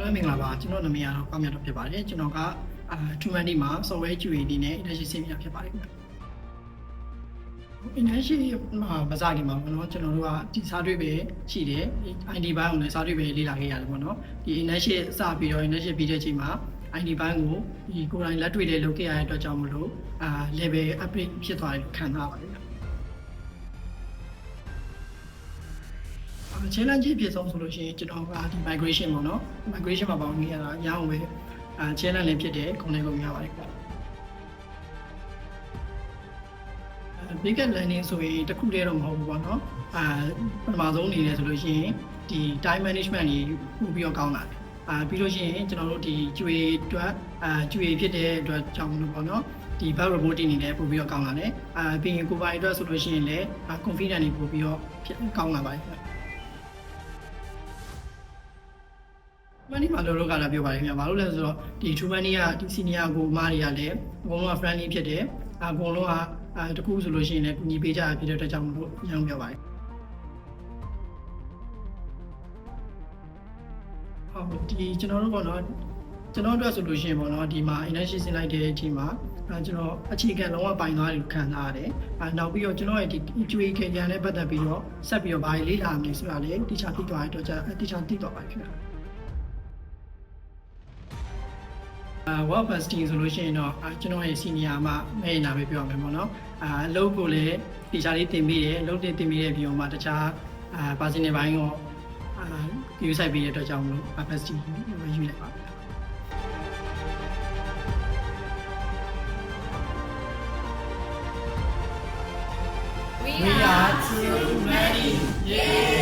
အားလုံးမင်္ဂလာပါကျွန်တော်နာမည်ကတော့ကောင်းမြတ်တော့ဖြစ်ပါတယ်ကျွန်တော်က2D မှာ software QA နဲ့ internship ဆင်းနေတာဖြစ်ပါတယ်ခင်ဗျ internship မှာမစခင်မှာပေါ့နော်ကျွန်တော်တို့ကဒီစာတွေ့ပဲရှိတယ် ID ဘိုင်းကိုလည်းစာတွေ့ပဲလေ့လာခဲ့ရတယ်ပေါ့နော်ဒီ internship စပြီးတော့ internship ပြီးတဲ့အချိန်မှာ ID ဘိုင်းကိုဒီကိုယ်တိုင်လက်တွေ့လေးလုပ်ခဲ့ရတဲ့အတွက်ကြောင့်မလို့level upgrade ဖြစ်သွားတယ်လို့ခံစားပါတယ်challenge ဖြစ်ဆုံးဆိုလို့ရှိရင်ကျွန်တော်ကဒီ migration ပေါ့နော် migration မှာပေါင်းနေရတာအများကြီးပဲchallenge လည်းဖြစ်တယ်ခုနကပြောရပါတယ်ခင်ဗျ big learning ဆိုရင်တခုတည်းတော့မဟုတ်ဘူးပေါ့နော်ပထမဆုံးအနေနဲ့ဆိုလို့ရှိရင်ဒီ time management ကြီးပို့ပြီးတော့ကောင်းလာတယ်ပြီးလို့ရှိရင်ကျွန်တော်တို့ဒီ QA အတွက်QA ဖြစ်တဲ့အတွက်ကြောင့်မလို့ပေါ့နော်ဒီ bug reporting တွေလည်းပို့ပြီးတော့ကောင်းလာတယ်ပြီးရင်ကိုယ်ပိုင်အတွက်ဆိုလို့ရှိရင်လည်း confidence တွေပို့ပြီးတော့ကောင်းလာပါတယ်မနီမှာလို့ကလည်းပြောပါတယ်ခင်ဗျာဘာလို့လဲဆိုတော့ဒီ True Money ကဒီ senior ကိုမားတွေကလည်းအကုန်လုံးက friendly ဖြစ်တယ်အကုန်လုံးကတကူဆိုလို့ရှိရင်လည်းကူညီပေးကြတာဖြစ်တဲ့အတွက်ကြောင့်မလို့ညောင်းပြောပါတယ်ဟုတ်ဒီကျွန်တော်တို့ပေါ့နော်ကျွန်တော်တို့ဆိုလို့ရှိရင်ပေါ့နော်ဒီမှာ internship ဆင်းလိုက်တဲ့အချိန်မှာကျွန်တော်အခြေခံလုံးဝပိုင်သွားတယ်လို့ခံစားရတယ်နောက်ပြီးတော့ကျွန်တော်ရဲ့ဒီ QA ခံရတဲ့ပတ်သက်ပြီးတော့ဆက်ပြီးတော့ဘာတွေလေ့လာမလဲဆိုတာလည်းတခြားသိသွားတဲ့အတွက်တခြားသိသွားပါခင်ဗျာwork fasting ဆိုလို့ရှိရင်တော့ကျွန်တော်ရဲ့ senior မှာမဲ့နာပဲပြောရမယ်ပေါ့နော်အလုပ်ကိုလည်းတေချာလေးတင်ပေးတယ်အလုပ်တင်ပေးတဲ့ပြီးတော့မှတခြားpersonal ဘိုင်းရောယူဆိုင်ပေးတဲ့အတွက်ကြောင့်မလို့ fasting ယူလိုက်ပါWe are too many. Yeah.